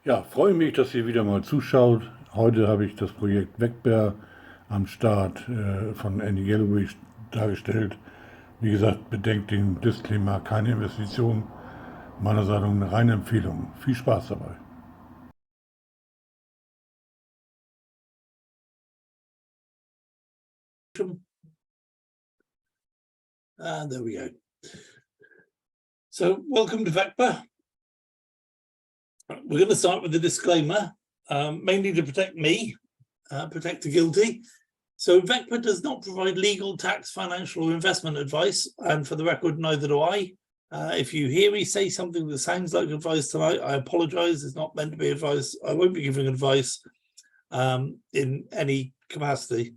Ja, freue mich, dass ihr wieder mal zuschaut. Heute habe ich das Projekt Veqber am Start von Andy Galloway dargestellt. Wie gesagt, bedenkt den Disclaimer, keine Investition. Meiner Seite eine reine Empfehlung. Viel Spaß dabei. And there we go. So welcome to Veqber. We're going to start with a disclaimer, mainly to protect me, protect the guilty. So Veqber does not provide legal, tax, financial or investment advice. And for the record, neither do I. If you hear me say something that sounds like advice tonight, I apologize. It's not meant to be advice. I won't be giving advice in any capacity.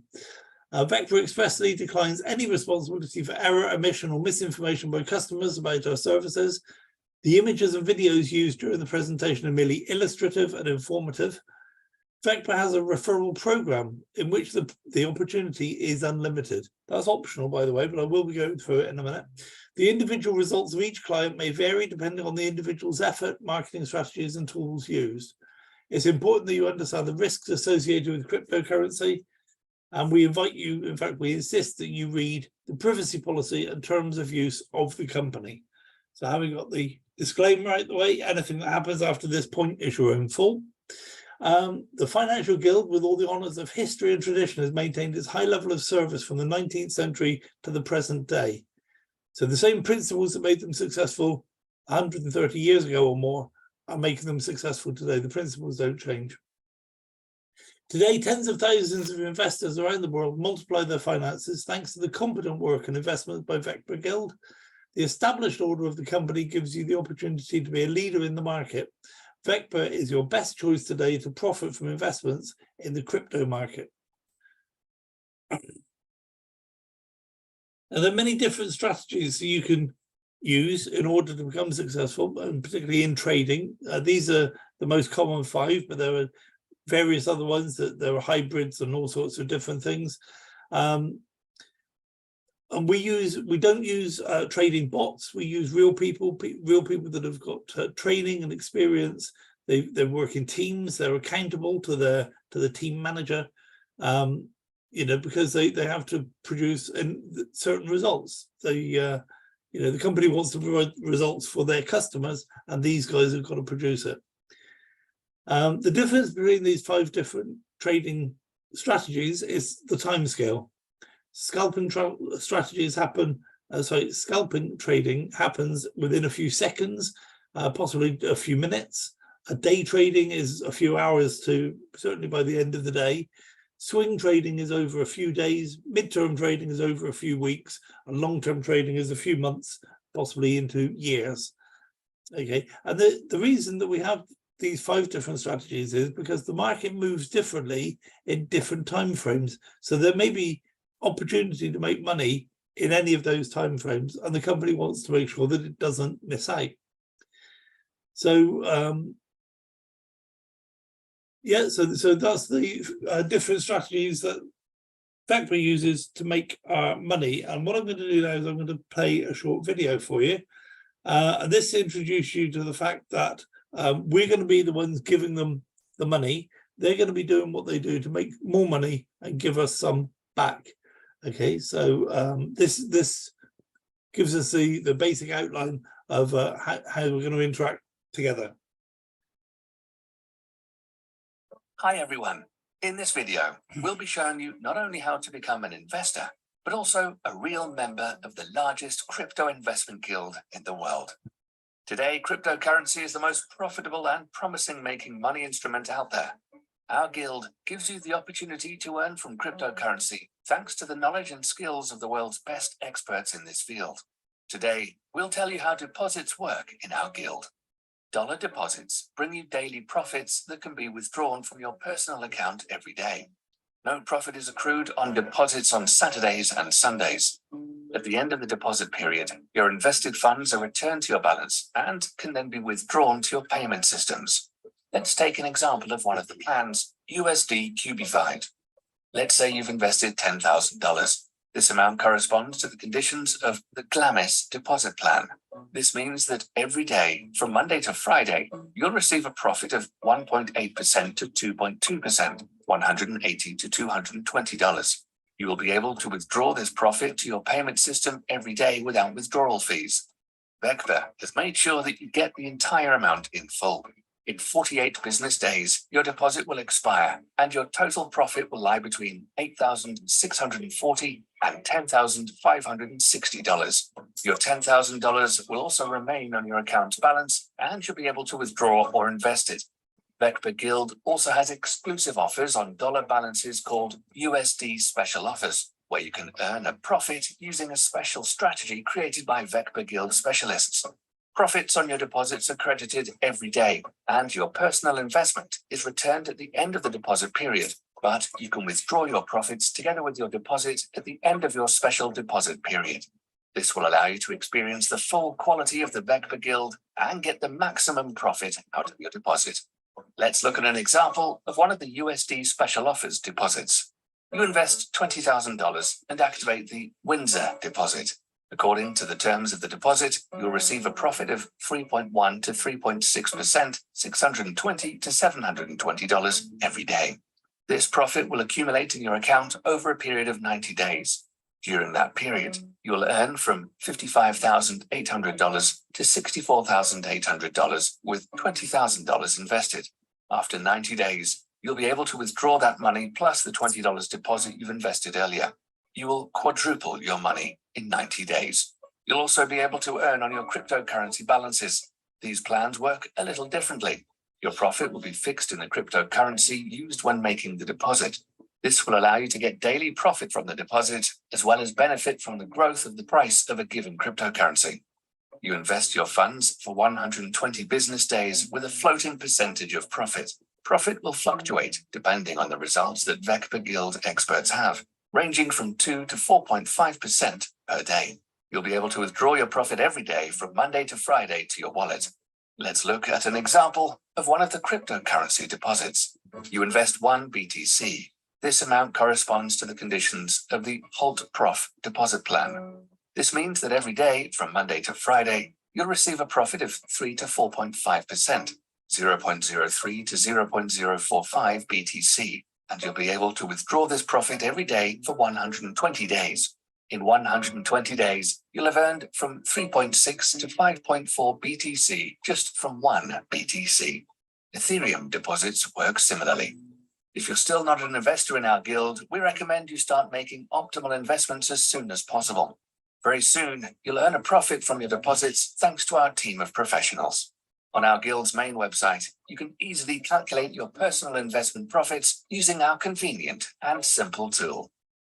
Veqber expressly declines any responsibility for error, omission or misinformation by customers about our services. The images and videos used during the presentation are merely illustrative and informative. Veqber has a referral program in which the opportunity is unlimited. That's optional, by the way, but I will be going through it in a minute. The individual results of each client may vary depending on the individual's effort, marketing strategies and tools used. It's important that you understand the risks associated with cryptocurrency. And we invite you, in fact, we insist that you read the privacy policy and terms of use of the company. So having got the disclaimer out the way, anything that happens after this point is your own fault. The Financial Guild, with all the honours of history and tradition, has maintained its high level of service from the 19th century to the present day. So the same principles that made them successful 130 years ago or more are making them successful today. The principles don't change. Today, tens of thousands of investors around the world multiply their finances thanks to the competent work and investment by Veqber Guild. The established order of the company gives you the opportunity to be a leader in the market. Veqber is your best choice today to profit from investments in the crypto market. And there are many different strategies that you can use in order to become successful, and particularly in trading. These are the most common 5, but there are various other ones that there are hybrids and all sorts of different things. And we don't use trading bots. We use real people that have got training and experience. They work in teams. They're accountable to the team manager, because they have to produce certain results. The company wants to provide results for their customers, and these guys have got to produce it. The difference between these 5 different trading strategies is the time scale. Scalping trading happens within a few seconds, possibly a few minutes. Day trading is a few hours to certainly by the end of the day. Swing trading is over a few days. Midterm trading is over a few weeks, and long-term trading is a few months, possibly into years. Okay, and the reason that we have these 5 different strategies is because the market moves differently in different time frames. So there may be opportunity to make money in any of those time frames, and the company wants to make sure that it doesn't miss out. So so that's the different strategies that Veqber uses to make money. And what I'm going to do now is I'm going to play a short video for you, and this introduces you to the fact that we're going to be the ones giving them the money. They're going to be doing what they do to make more money and give us some back. Okay, so this gives us the basic outline of how we're going to interact together. Hi everyone. In this video, we'll be showing you not only how to become an investor, but also a real member of the largest crypto investment guild in the world. Today, cryptocurrency is the most profitable and promising making money instrument out there. Our guild gives you the opportunity to earn from cryptocurrency thanks to the knowledge and skills of the world's best experts in this field. Today, we'll tell you how deposits work in our guild. Dollar deposits bring you daily profits that can be withdrawn from your personal account every day. No profit is accrued on deposits on Saturdays and Sundays. At the end of the deposit period, your invested funds are returned to your balance and can then be withdrawn to your payment systems. Let's take an example of one of the plans, USD Cubified. Let's say you've invested $10,000. This amount corresponds to the conditions of the Glamis deposit plan. This means that every day, from Monday to Friday, you'll receive a profit of 1.8% to 2.2%, $180 to $220. You will be able to withdraw this profit to your payment system every day without withdrawal fees. Veqber has made sure that you get the entire amount in full. In 48 business days, your deposit will expire and your total profit will lie between $8,640 and $10,560. Your $10,000 will also remain on your account balance and you'll be able to withdraw or invest it. Veqber Guild also has exclusive offers on dollar balances called USD Special Offers, where you can earn a profit using a special strategy created by Veqber Guild specialists. Profits on your deposits are credited every day, and your personal investment is returned at the end of the deposit period, but you can withdraw your profits together with your deposit at the end of your special deposit period. This will allow you to experience the full quality of the Veqber Guild and get the maximum profit out of your deposit. Let's look at an example of one of the USD Special Offers deposits. You invest $20,000 and activate the Windsor deposit. According to the terms of the deposit, you'll receive a profit of 3.1 to 3.6%, $620 to $720 every day. This profit will accumulate in your account over a period of 90 days. During that period, you'll earn from $55,800 to $64,800 with $20,000 invested. After 90 days, you'll be able to withdraw that money plus the $20 deposit you've invested earlier. You will quadruple your money in 90 days. You'll also be able to earn on your cryptocurrency balances. These plans work a little differently. Your profit will be fixed in the cryptocurrency used when making the deposit. This will allow you to get daily profit from the deposit, as well as benefit from the growth of the price of a given cryptocurrency. You invest your funds for 120 business days with a floating percentage of profit. Profit will fluctuate depending on the results that Veqber Guild experts have, ranging from 2 to 4.5% per day. You'll be able to withdraw your profit every day from Monday to Friday to your wallet. Let's look at an example of one of the cryptocurrency deposits. You invest 1 BTC. This amount corresponds to the conditions of the Halt Prof deposit plan. This means that every day from Monday to Friday, you'll receive a profit of 3 to 4.5%, 0.03 to 0.045 BTC, and you'll be able to withdraw this profit every day for 120 days. In 120 days, you'll have earned from 3.6 to 5.4 BTC just from 1 BTC. Ethereum deposits work similarly. If you're still not an investor in our guild, we recommend you start making optimal investments as soon as possible. Very soon, you'll earn a profit from your deposits thanks to our team of professionals. On our guild's main website, you can easily calculate your personal investment profits using our convenient and simple tool.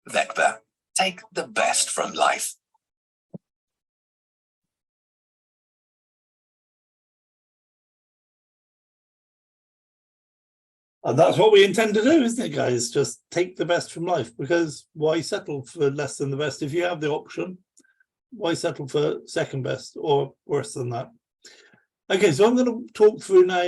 Veqber, take the best from life. And that's what we intend to do, isn't it, guys? Just take the best from life, because why settle for less than the best? If you have the option, why settle for second best or worse than that? Okay, so I'm going to talk through now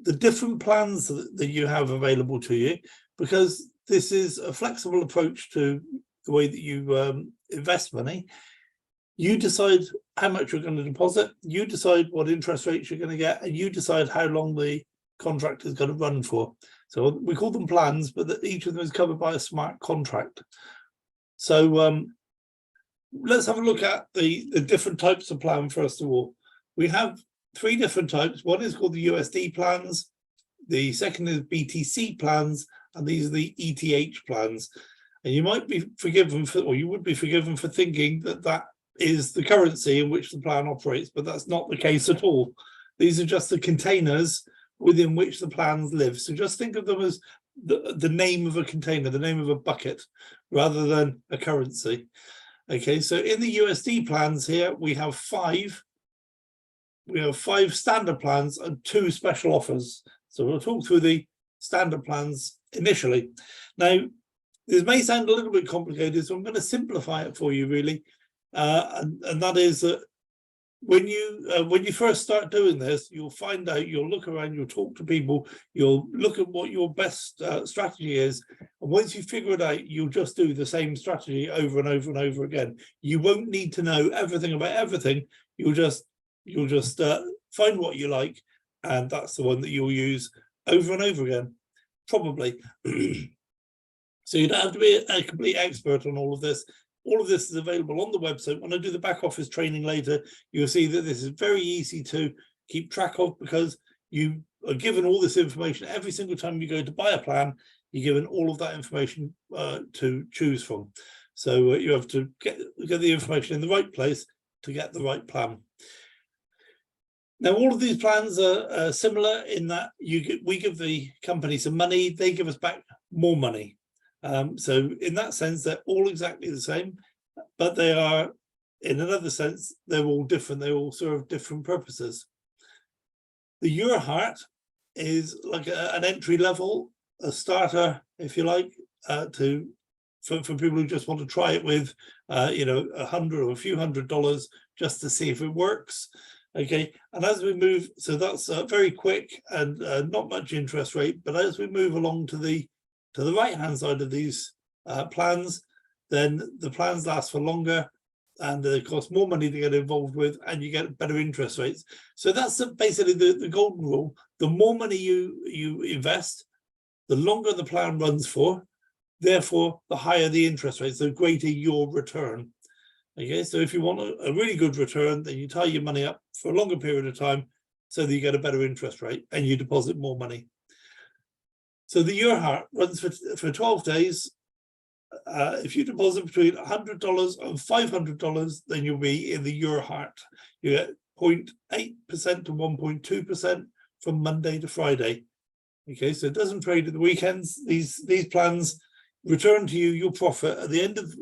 the different plans that you have available to you, because this is a flexible approach to the way that you invest money. You decide how much you're going to deposit, you decide what interest rates you're going to get, and you decide how long the contract is going to run for. So we call them plans, but each of them is covered by a smart contract. So let's have a look at the different types of plan first of all. We have 3 different types. One is called the USD plans, the second is BTC plans, and these are the ETH plans. And you might be forgiven for, or you would be forgiven for thinking that that is the currency in which the plan operates, but that's not the case at all. These are just the containers within which the plans live. So just think of them as the name of a container, the name of a bucket, rather than a currency. Okay, so in the USD plans here, we have 5 standard plans and 2 special offers. So we'll talk through the standard plans initially. Now, this may sound a little bit complicated, so I'm going to simplify it for you, really. And that is that when you first start doing this, you'll find out, you'll look around, you'll talk to people, you'll look at what your best strategy is, and once you figure it out, you'll just do the same strategy over and over and over again. You won't need to know everything about everything. You'll just find what you like, and that's the one that you'll use over and over again, probably. So you don't have to be a complete expert on all of this. All of this is available on the website. When I do the back office training later, you'll see that this is very easy to keep track of, because you are given all this information every single time you go to buy a plan. You're given all of that information to choose from. So you have to get the information in the right place to get the right plan. Now, all of these plans are similar in that we give the company some money, they give us back more money. So in that sense, they're all exactly the same, but they are, in another sense, they're all different. They all serve different purposes. The Your Heart is like an entry level, a starter, if you like, for people who just want to try it with, $100 or a few $100 just to see if it works. Okay, and as we move, so that's very quick and not much interest rate. But as we move along to the right-hand side of these plans, then the plans last for longer, and they cost more money to get involved with, and you get better interest rates. So that's basically the golden rule. The more money you invest, the longer the plan runs for, therefore the higher the interest rates, the greater your return. Okay, so if you want a really good return, then you tie your money up for a longer period of time so that you get a better interest rate and you deposit more money. So the Your Heart runs for 12 days. If you deposit between $100 and $500, then you'll be in the Your Heart. You get 0.8% to 1.2% from Monday to Friday. Okay, so it doesn't trade at the weekends. These plans return to you your profit at the end of,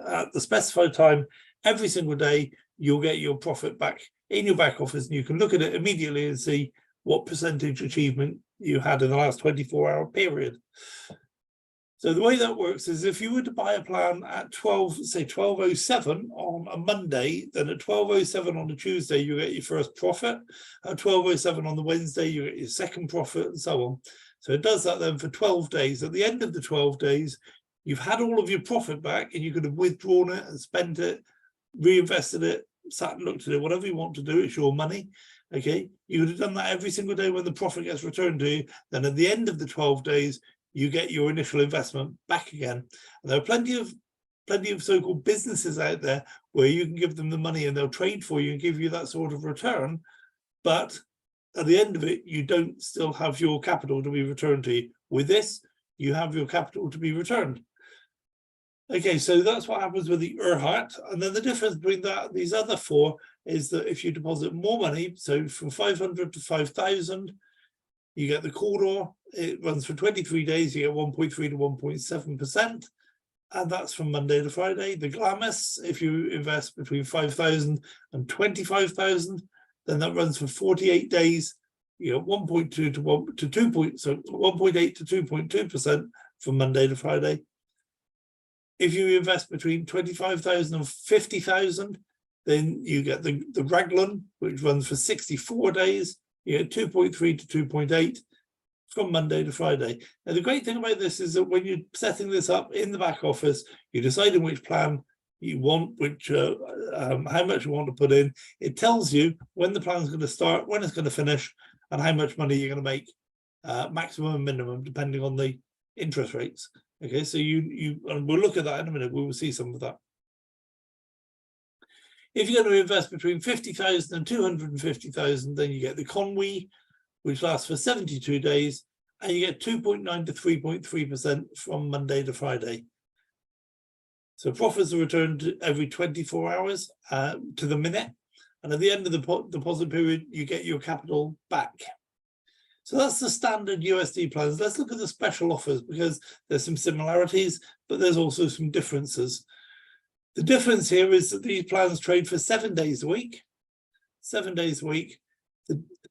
at the specified time. Every single day, you'll get your profit back in your back office, and you can look at it immediately and see what percentage achievement you had in the last 24-hour period. So the way that works is, if you were to buy a plan at 12:07 on a Monday, then at 12:07 on a Tuesday, you get your first profit. At 12:07 on the Wednesday, you get your second profit, and so on. So it does that then for 12 days. At the end of the 12 days, you've had all of your profit back, and you could have withdrawn it and spent it, reinvested it, sat and looked at it, whatever you want to do. It's your money. Okay, you would have done that every single day when the profit gets returned to you. Then at the end of the 12 days, you get your initial investment back again. And there are plenty of so-called businesses out there where you can give them the money and they'll trade for you and give you that sort of return. But at the end of it, you don't still have your capital to be returned to you. With this, you have your capital to be returned. Okay, so that's what happens with the Your Heart. And then the difference between that and these other four is that if you deposit more money, so from 500 to 5,000, you get the corridor. It runs for 23 days. You get 1.3 to 1.7%. And that's from Monday to Friday. The Glamis, if you invest between 5,000 and 25,000, then that runs for 48 days. You get 1.2 to 2. So 1.8 to 2.2% from Monday to Friday. If you invest between 25,000 and 50,000, then you get the Raglan, which runs for 64 days. You get 2.3 to 2.8 from Monday to Friday. Now, the great thing about this is that when you're setting this up in the back office, you're deciding which plan you want, how much you want to put in. It tells you when the plan is going to start, when it's going to finish, and how much money you're going to make, maximum and minimum, depending on the interest rates. Okay, so and we'll look at that in a minute. We will see some of that. If you're going to invest between 50,000 and 250,000, then you get the Conwy, which lasts for 72 days, and you get 2.9 to 3.3% from Monday to Friday. So profits are returned every 24 hours to the minute, and at the end of the deposit period, you get your capital back. So that's the standard USD plans. Let's look at the special offers, because there's some similarities, but there's also some differences. The difference here is that these plans trade for 7 days a week. 7 days a week.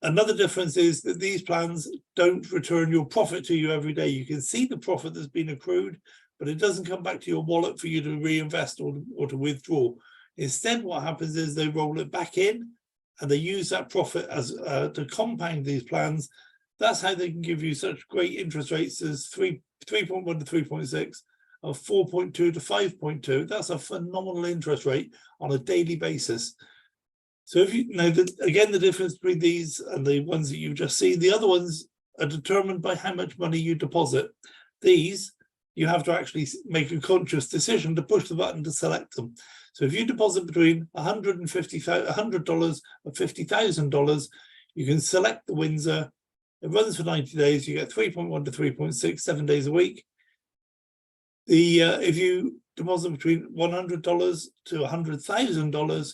Another difference is that these plans don't return your profit to you every day. You can see the profit that's been accrued, but it doesn't come back to your wallet for you to reinvest or to withdraw. Instead, what happens is they roll it back in and they use that profit as to compound these plans. That's how they can give you such great interest rates as 3.1 to 3.6, of 4.2 to 5.2. That's a phenomenal interest rate on a daily basis. So if you know, again, the difference between these and the ones that you've just seen, the other ones are determined by how much money you deposit. These, you have to actually make a conscious decision to push the button to select them. So if you deposit between $100 and $50,000, you can select the Windsor. It runs for 90 days. You get 3.1 to 3.6, 7 days a week. If you deposit between $100 to $100,000,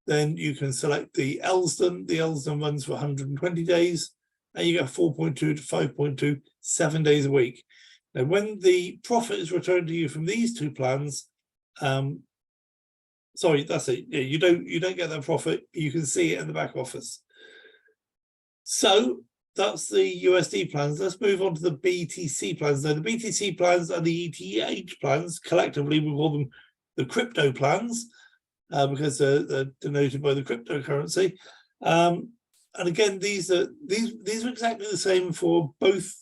then you can select the Elsdon. The Elsdon runs for 120 days, and you get 4.2 to 5.2, 7 days a week. Now, when the profit is returned to you from these two plans, sorry, that's it. Yeah, you don't get that profit. You can see it in the back office. So that's the USD plans. Let's move on to the BTC plans. Now, the BTC plans and the ETH plans, collectively, we call them the crypto plans, because they're denoted by the cryptocurrency. And again, these are exactly the same for both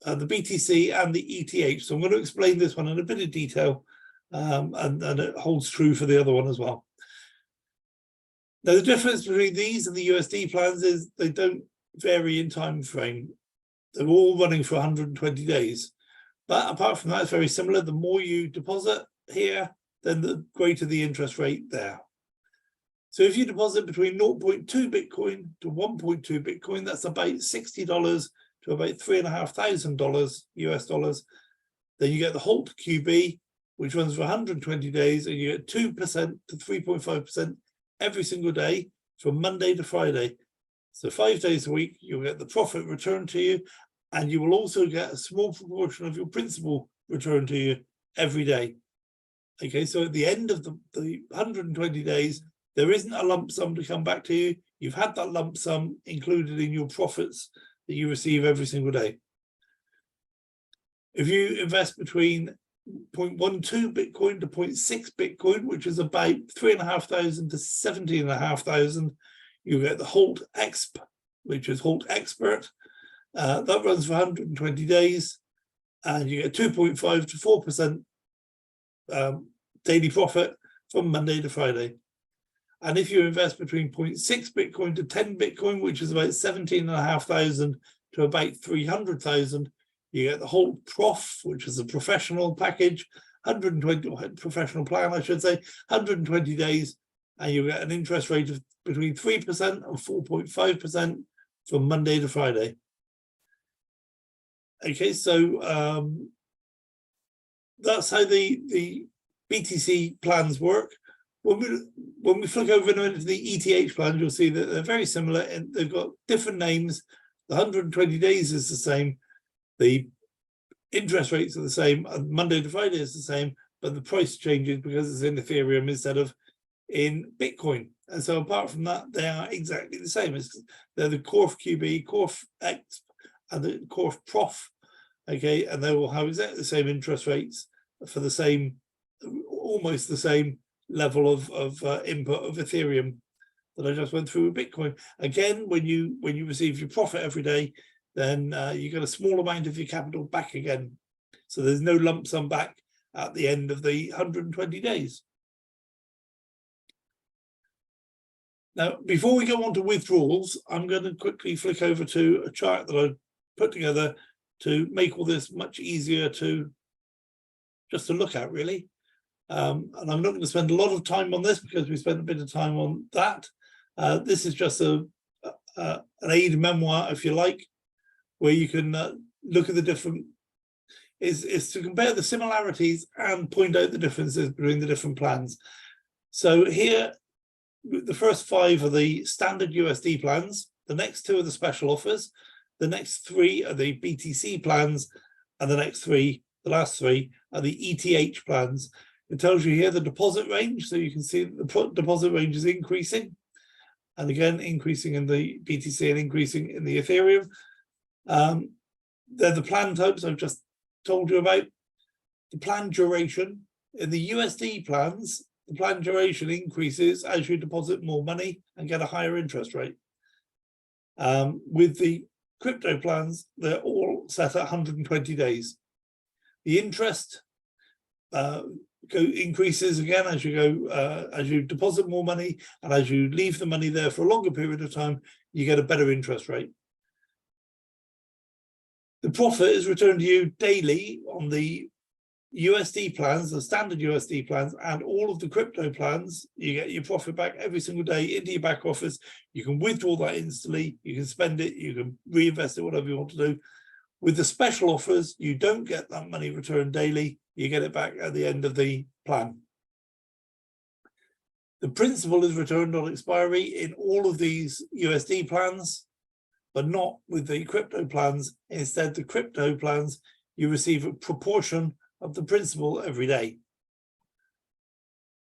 the BTC and the ETH. So I'm going to explain this one in a bit of detail, and it holds true for the other one as well. Now, the difference between these and the USD plans is they don't vary in time frame. They're all running for 120 days. But apart from that, it's very similar. The more you deposit here, then the greater the interest rate there. So if you deposit between 0.2 Bitcoin to 1.2 Bitcoin, that's about $60 to about $3,500 US dollars. Then you get the Halt QB, which runs for 120 days, and you get 2% to 3.5% every single day from Monday to Friday. So 5 days a week, you'll get the profit returned to you, and you will also get a small proportion of your principal returned to you every day. Okay, so at the end of the 120 days, there isn't a lump sum to come back to you. You've had that lump sum included in your profits that you receive every single day. If you invest between 0.12 Bitcoin to 0.6 Bitcoin, which is about 3,500 to 17,500, you get the Halt Exp, which is Halt Expert. That runs for 120 days, and you get 2.5 to 4% daily profit from Monday to Friday. And if you invest between 0.6 Bitcoin to 10 Bitcoin, which is about 17,500 to about 300,000, you get the Halt Prof, which is a professional package, 120 professional plan, I should say, 120 days, and you get an interest rate of between 3% and 4.5% from Monday to Friday. Okay, so that's how the BTC plans work. When we flick over into the ETH plans, you'll see that they're very similar, and they've got different names. The 120 days is the same. The interest rates are the same. And Monday to Friday is the same, but the price changes because it's in Ethereum instead of in Bitcoin. And so apart from that, they are exactly the same. They're the Corf QB, Corf X, and the Corf Prof. Okay, and they will have exactly the same interest rates for the same, almost the same level of input of Ethereum that I just went through with Bitcoin. Again, when you receive your profit every day, then you get a small amount of your capital back again. So there's no lump sum back at the end of the 120 days. Now, before we go on to withdrawals, I'm going to quickly flick over to a chart that I put together to make all this much easier to just to look at, really. And I'm not going to spend a lot of time on this because we spent a bit of time on that. This is just an aid memoir, if you like, where you can look at the different, is to compare the similarities and point out the differences between the different plans. So here, the first 5 are the standard USD plans, the next 2 are the special offers, the next 3 are the BTC plans, and the next 3, the last 3, are the ETH plans. It tells you here the deposit range, so you can see that the deposit range is increasing, and again, increasing in the BTC and increasing in the Ethereum. They're the plan types I've just told you about. The plan duration. In the USD plans, the plan duration increases as you deposit more money and get a higher interest rate. With the crypto plans, they're all set at 120 days. The interest increases again as you deposit more money, and as you leave the money there for a longer period of time, you get a better interest rate. The profit is returned to you daily on the USD plans, the standard USD plans, and all of the crypto plans. You get your profit back every single day into your back office. You can withdraw that instantly, you can spend it, you can reinvest it, whatever you want to do. With the special offers, you don't get that money returned daily, you get it back at the end of the plan. The principal is returned on expiry in all of these USD plans, but not with the crypto plans. Instead, the crypto plans, you receive a proportion of the principal every day.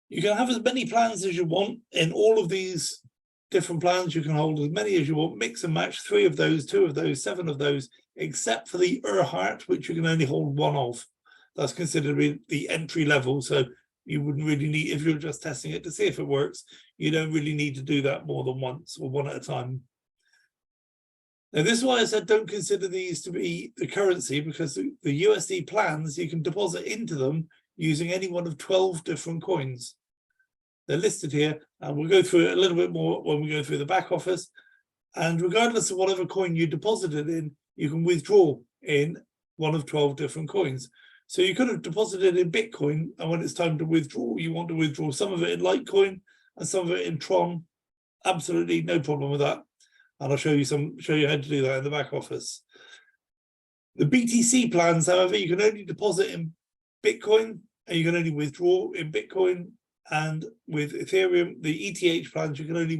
You can have as many plans as you want in all of these different plans. You can hold as many as you want, mix and match 3 of those, 2 of those, 7 of those, except for the Erhard, which you can only hold 1 of. That's considered the entry level. So you wouldn't really need, if you're just testing it to see if it works, you don't really need to do that more than once or 1 at a time. Now, this is why I said don't consider these to be the currency, because the USD plans, you can deposit into them using any one of 12 different coins. They're listed here, and we'll go through it a little bit more when we go through the back office. And regardless of whatever coin you deposited in, you can withdraw in one of 12 different coins. So you could have deposited in Bitcoin, and when it's time to withdraw, you want to withdraw some of it in Litecoin and some of it in Tron. Absolutely no problem with that. And I'll show you how to do that in the back office. The BTC plans, however, you can only deposit in Bitcoin and you can only withdraw in Bitcoin. And with Ethereum, the ETH plans, you can only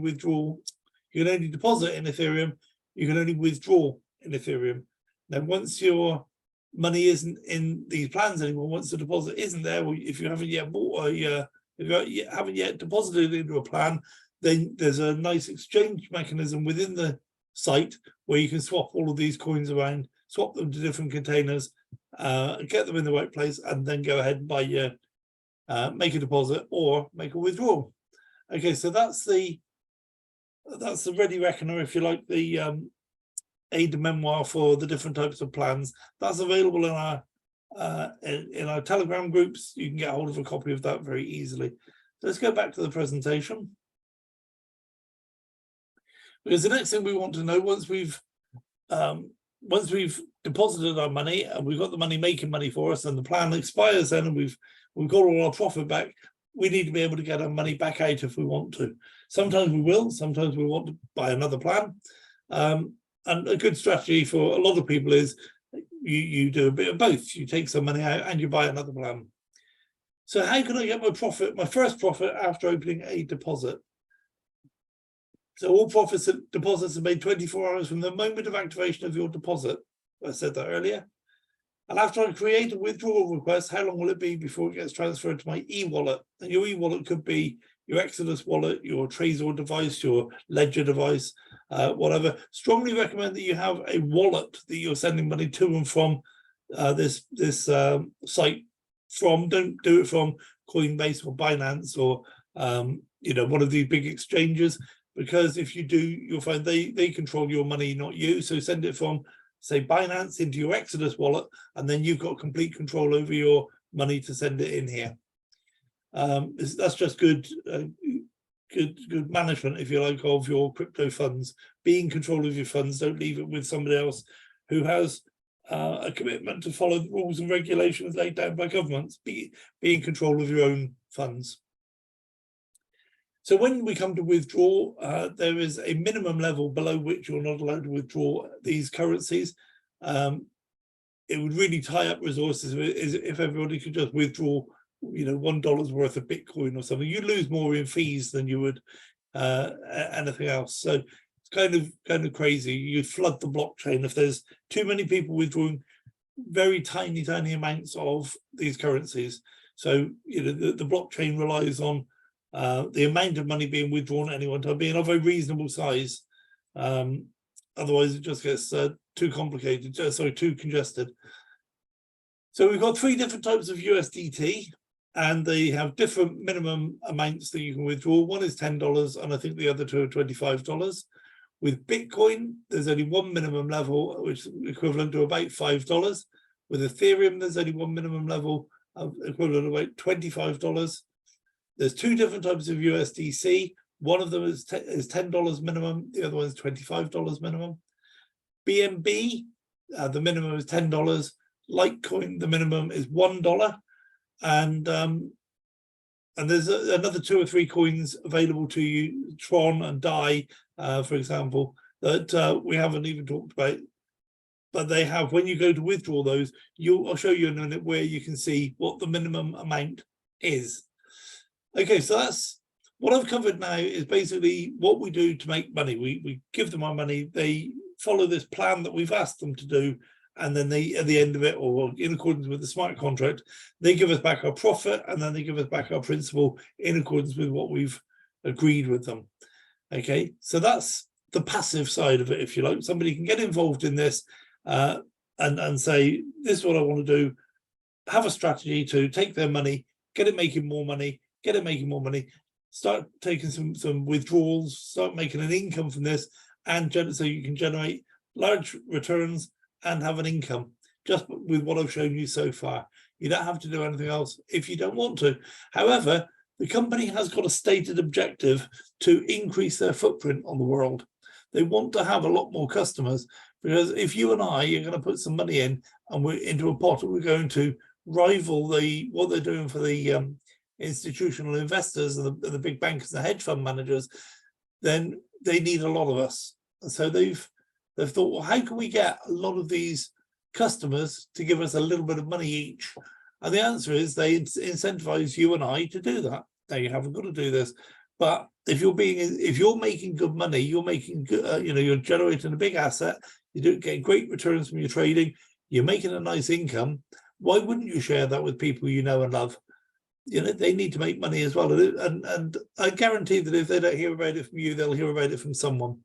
deposit in Ethereum, you can only withdraw in Ethereum. Now, once your money isn't in these plans anymore, once the deposit isn't there, or if you haven't yet bought if you haven't yet deposited into a plan, then there's a nice exchange mechanism within the site where you can swap all of these coins around, swap them to different containers, get them in the right place, and then go ahead and buy your, make a deposit or make a withdrawal. Okay, so that's the ready reckoner, if you like, the aid memoir for the different types of plans. That's available in our Telegram groups. You can get hold of a copy of that very easily. So let's go back to the presentation. Because the next thing we want to know, once we've deposited our money and we've got the money making money for us, and the plan expires then, and we've got all our profit back, we need to be able to get our money back out if we want to. Sometimes we will, sometimes we want to buy another plan. And a good strategy for a lot of people is you do a bit of both. You take some money out and you buy another plan. So how can I get my first profit after opening a deposit? So all deposits are made 24 hours from the moment of activation of your deposit. I said that earlier. And after I create a withdrawal request, how long will it be before it gets transferred to my e-wallet? And your e-wallet could be your Exodus wallet, your Trezor device, your Ledger device, whatever. Strongly recommend that you have a wallet that you're sending money to and from this site from. Don't do it from Coinbase or Binance or one of these big exchanges, because if you do, you'll find they control your money, not you. So send it from, say, Binance into your Exodus wallet, and then you've got complete control over your money to send it in here. That's just good management, if you like, of your crypto funds. Be in control of your funds. Don't leave it with somebody else who has a commitment to follow the rules and regulations laid down by governments. Be in control of your own funds. So when we come to withdraw, there is a minimum level below which you're not allowed to withdraw these currencies. It would really tie up resources if everybody could just withdraw, $1 worth of Bitcoin or something. You lose more in fees than you would anything else. So it's kind of crazy. You flood the blockchain if there's too many people withdrawing very tiny amounts of these currencies. So the blockchain relies on the amount of money being withdrawn at any one time being of a reasonable size. Otherwise, it just gets too complicated, too congested. So we've got 3 different types of USDT. and they have different minimum amounts that you can withdraw. One is $10, and I think the other two are $25. With Bitcoin, there's only one minimum level, which is equivalent to about $5. With Ethereum, there's only one minimum level, equivalent to about $25. There's two different types of USDC. One of them is $10 minimum. The other one is $25 minimum. BNB, the minimum is $10. Litecoin, the minimum is $1. And there's another 2 or 3 coins available to you, Tron and Dai, for example, that we haven't even talked about. But they have, when you go to withdraw those, I'll show you in a minute where you can see what the minimum amount is. Okay, so that's what I've covered now is basically what we do to make money. We give them our money, they follow this plan that we've asked them to do, and then they, at the end of it, or in accordance with the smart contract, they give us back our profit, and then they give us back our principal in accordance with what we've agreed with them. Okay, so that's the passive side of it, if you like. Somebody can get involved in this and say, this is what I want to do, have a strategy to take their money, get it making more money, start taking some withdrawals, start making an income from this, and so you can generate large returns and have an income just with what I've shown you so far. You don't have to do anything else if you don't want to. However, the company has got a stated objective to increase their footprint on the world. They want to have a lot more customers, because if you and I are going to put some money in and we're into a pot, and we're going to rival what they're doing for the institutional investors and the big bankers and the hedge fund managers, then they need a lot of us. And so they've thought, well, how can we get a lot of these customers to give us a little bit of money each? And the answer is they incentivize you and I to do that. Now, you haven't got to do this, but if you're making good money, you're making good, you're generating a big asset, you're getting great returns from your trading, you're making a nice income. Why wouldn't you share that with people you know and love? They need to make money as well, and I guarantee that if they don't hear about it from you, they'll hear about it from someone.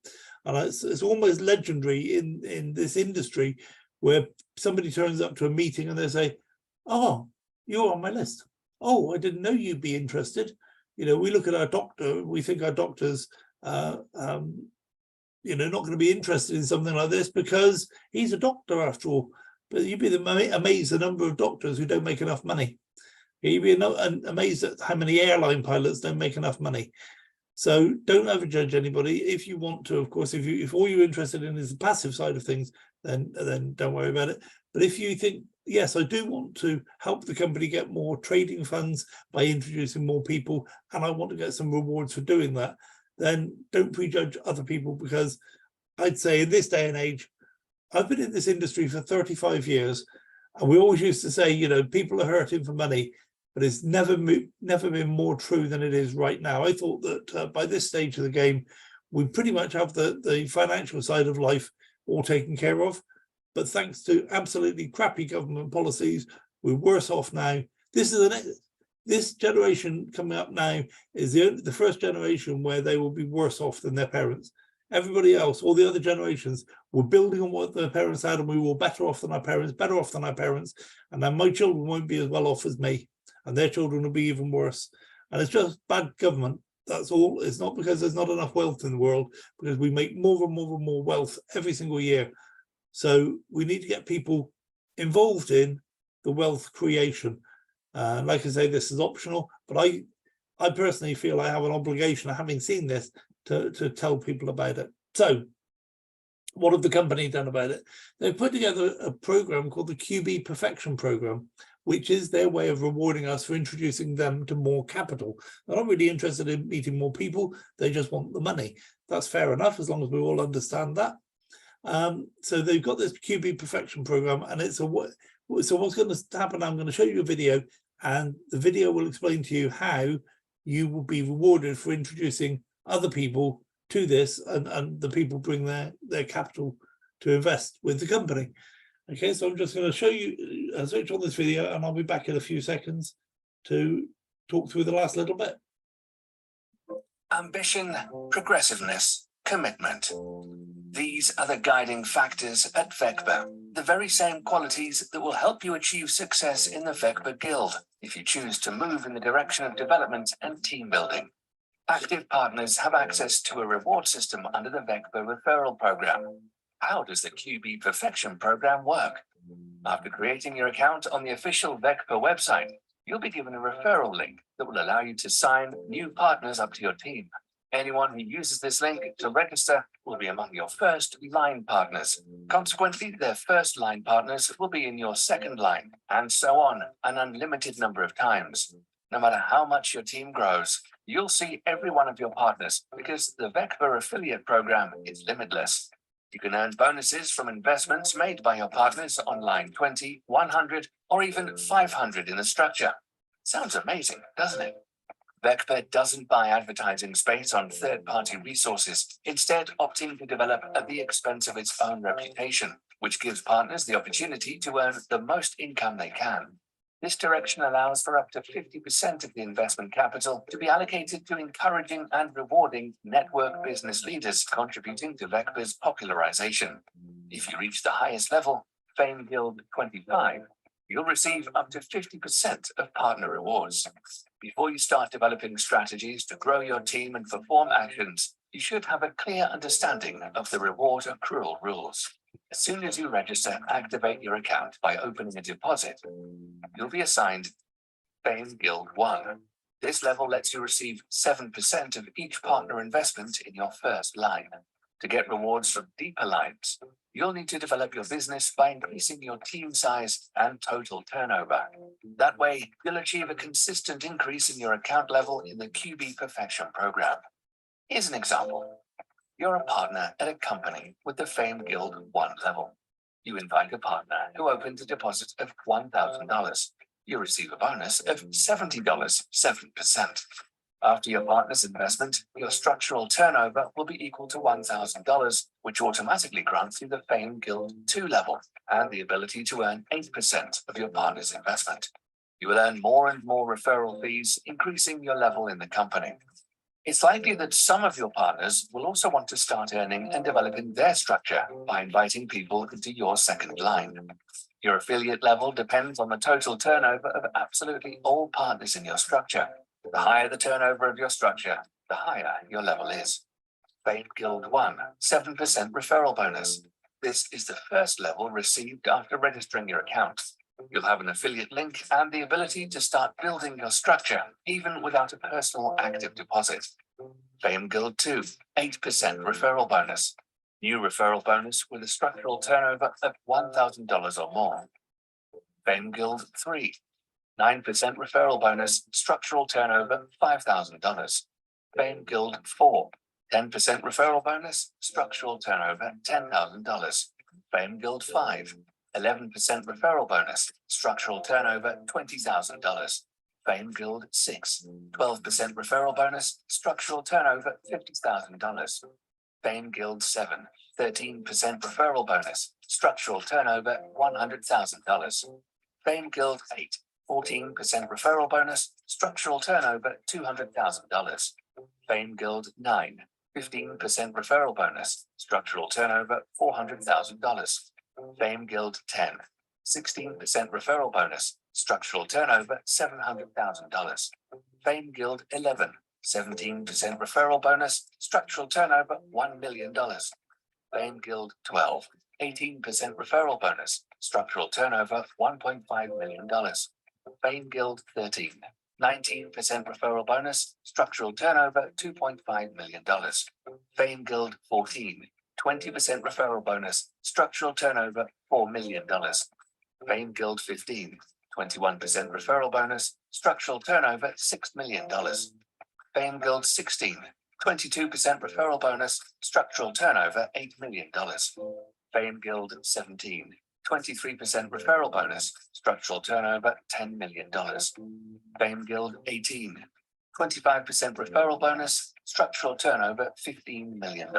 And it's almost legendary in this industry, where somebody turns up to a meeting and they say, "Oh, you're on my list. Oh, I didn't know you'd be interested." We look at our doctor, we think our doctor's not going to be interested in something like this because he's a doctor after all. But you'd be amazed the number of doctors who don't make enough money. You'd be amazed at how many airline pilots don't make enough money. So don't overjudge anybody. If you want to, of course, if all you're interested in is the passive side of things, then don't worry about it. But if you think, yes, I do want to help the company get more trading funds by introducing more people, and I want to get some rewards for doing that, then don't prejudge other people, because I'd say in this day and age, I've been in this industry for 35 years, and we always used to say, people are hurting for money, but it's never been more true than it is right now. I thought that by this stage of the game, we pretty much have the financial side of life all taken care of. But thanks to absolutely crappy government policies, we're worse off now. This generation coming up now is the first generation where they will be worse off than their parents. Everybody else, all the other generations, were building on what their parents had, and we were better off than our parents, and now my children won't be as well off as me, and their children will be even worse. And it's just bad government. That's all. It's not because there's not enough wealth in the world, because we make more and more and more wealth every single year. So we need to get people involved in the wealth creation. Like I say, this is optional, but I personally feel I have an obligation, having seen this, to tell people about it. So what have the company done about it? They've put together a program called the QB Perfection Program, which is their way of rewarding us for introducing them to more capital. They're not really interested in meeting more people. They just want the money. That's fair enough, as long as we all understand that. So they've got this QB Perfection Program, and so what's going to happen, I'm going to show you a video, and the video will explain to you how you will be rewarded for introducing other people to this, and the people bring their capital to invest with the company. Okay, so I'm just going to show you a switch on this video, and I'll be back in a few seconds to talk through the last little bit. Ambition, progressiveness, commitment. These are the guiding factors at Veqber, the very same qualities that will help you achieve success in the Veqber Guild. if you choose to move in the direction of development and team building. Active partners have access to a reward system under the Veqber referral program. How does the QB Perfection program work? After creating your account on the official Veqber website, you'll be given a referral link that will allow you to sign new partners up to your team. Anyone who uses this link to register will be among your first line partners. Consequently, their first line partners will be in your second line, and so on, an unlimited number of times. No matter how much your team grows, you'll see every one of your partners because the Veqber affiliate program is limitless. You can earn bonuses from investments made by your partners on line 20, 100, or even 500 in the structure. Sounds amazing, doesn't it? Veqber doesn't buy advertising space on third-party resources, instead opting to develop at the expense of its own reputation, which gives partners the opportunity to earn the most income they can. This direction allows for up to 50% of the investment capital to be allocated to encouraging and rewarding network business leaders contributing to Veqber's popularization. If you reach the highest level, Fame Guild 25, you'll receive up to 50% of partner rewards. Before you start developing strategies to grow your team and perform actions, you should have a clear understanding of the reward accrual rules. As soon as you register, activate your account by opening a deposit. You'll be assigned Fame Guild 1. This level lets you receive 7% of each partner investment in your first line. To get rewards from deeper lines, you'll need to develop your business by increasing your team size and total turnover. That way, you'll achieve a consistent increase in your account level in the QB Perfection program. Here's an example. You're a partner at a company with the Fame Guild 1 level. You invite a partner who opens a deposit of $1,000. You receive a bonus of $70, 7%. After your partner's investment, your structural turnover will be equal to $1,000, which automatically grants you the Fame Guild 2 level and the ability to earn 8% of your partner's investment. You will earn more and more referral fees, increasing your level in the company. It's likely that some of your partners will also want to start earning and developing their structure by inviting people into your second line. Your affiliate level depends on the total turnover of absolutely all partners in your structure. The higher the turnover of your structure, the higher your level is. Fame Guild 1, 7% referral bonus. This is the first level received after registering your account. You'll have an affiliate link and the ability to start building your structure, even without a personal active deposit. Fame Guild 2, 8% referral bonus. New referral bonus with a structural turnover of $1,000 or more. Fame Guild 3, 9% referral bonus, structural turnover $5,000. Fame Guild 4, 10% referral bonus, structural turnover $10,000. Fame Guild 5, 11% referral bonus, structural turnover $20,000. Fame Guild 6, 12% referral bonus, structural turnover $50,000. Fame Guild 7, 13% referral bonus, structural turnover $100,000. Fame Guild 8, 14% referral bonus, structural turnover $200,000. Fame Guild 9, 15% referral bonus, structural turnover $400,000. Fame Guild 10, 16% referral bonus, structural turnover $700,000. Fame Guild 11, 17% referral bonus, structural turnover $1 million. Fame Guild 12, 18% referral bonus, structural turnover $1.5 million. Fame Guild 13, 19% referral bonus, structural turnover $2.5 million. Fame Guild 14, 20% referral bonus, structural turnover $4 million. Fame Guild 15, 21% referral bonus, structural turnover $6 million. Fame Guild 16, 22% referral bonus, structural turnover $8 million. Fame Guild 17, 23% referral bonus, structural turnover $10 million. Fame Guild 18, 25% referral bonus, structural turnover $15 million.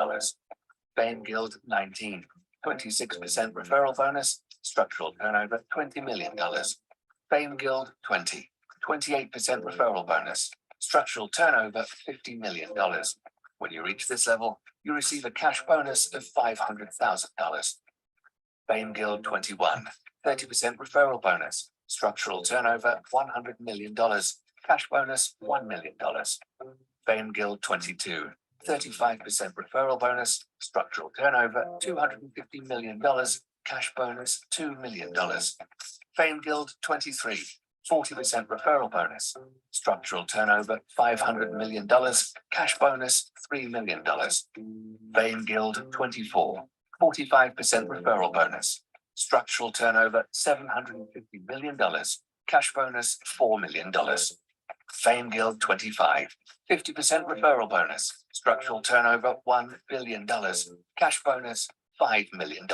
Fame Guild 19, 26% referral bonus, structural turnover $20 million. Fame Guild 20, 28% referral bonus, structural turnover $50 million. When you reach this level, you receive a cash bonus of $500,000. Fame Guild 21, 30% referral bonus, Structural turnover, $100 million. Cash bonus, $1 million. Fame Guild 22, 35% referral bonus. Structural turnover, $250 million. Cash bonus, $2 million. Fame Guild 23, 40% referral bonus. Structural turnover, $500 million. Cash bonus, $3 million. Fame Guild 24, 45% referral bonus. Structural turnover, $750 million. Cash bonus, $4 million. Fame Guild 25, 50% referral bonus. Structural turnover, $1 billion. Cash bonus, $5 million.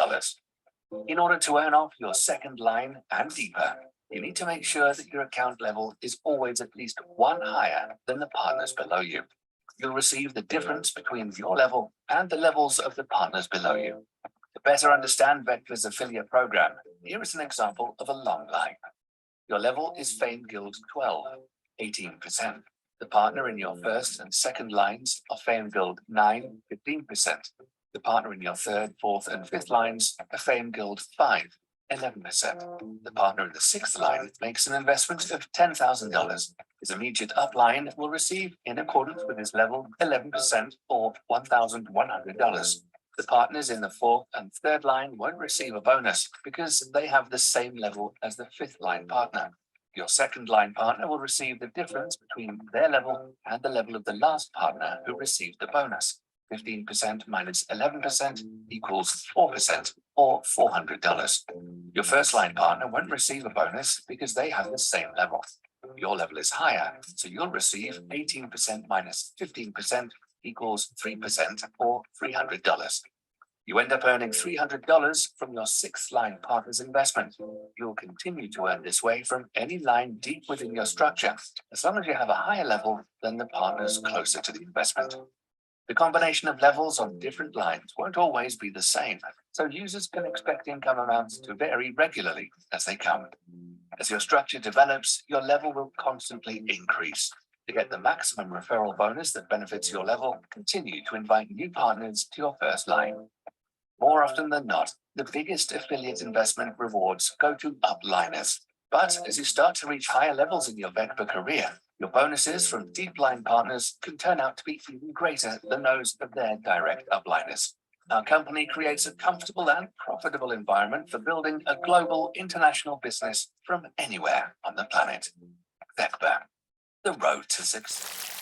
In order to earn off your second line and deeper, you need to make sure that your account level is always at least one higher than the partners below you. You'll receive the difference between your level and the levels of the partners below you. To better understand Veqber's affiliate program, here is an example of a long line. Your level is Fame Guild 12, 18%. The partner in your first and second lines are Fame Guild 9, 15%. The partner in your third, fourth, and fifth lines are Fame Guild 5, 11%. The partner in the sixth line makes an investment of $10,000. His immediate upline will receive, in accordance with his level, 11% or $1,100. The partners in the fourth and third line won't receive a bonus because they have the same level as the fifth line partner. Your second line partner will receive the difference between their level and the level of the last partner who received the bonus. 15% minus 11% equals 4% or $400. Your first line partner won't receive a bonus because they have the same level. Your level is higher, so you'll receive 18% minus 15% equals 3% or $300. You end up earning $300 from your sixth line partner's investment. You'll continue to earn this way from any line deep within your structure, as long as you have a higher level than the partners closer to the investment. The combination of levels on different lines won't always be the same, so users can expect income amounts to vary regularly as they come. As your structure develops, your level will constantly increase. To get the maximum referral bonus that benefits your level, continue to invite new partners to your first line. More often than not, the biggest affiliate investment rewards go to upliners. But as you start to reach higher levels in your Veqber career, your bonuses from deep line partners can turn out to be even greater than those of their direct upliners. Our company creates a comfortable and profitable environment for building a global international business from anywhere on the planet. Veqber, the road to success.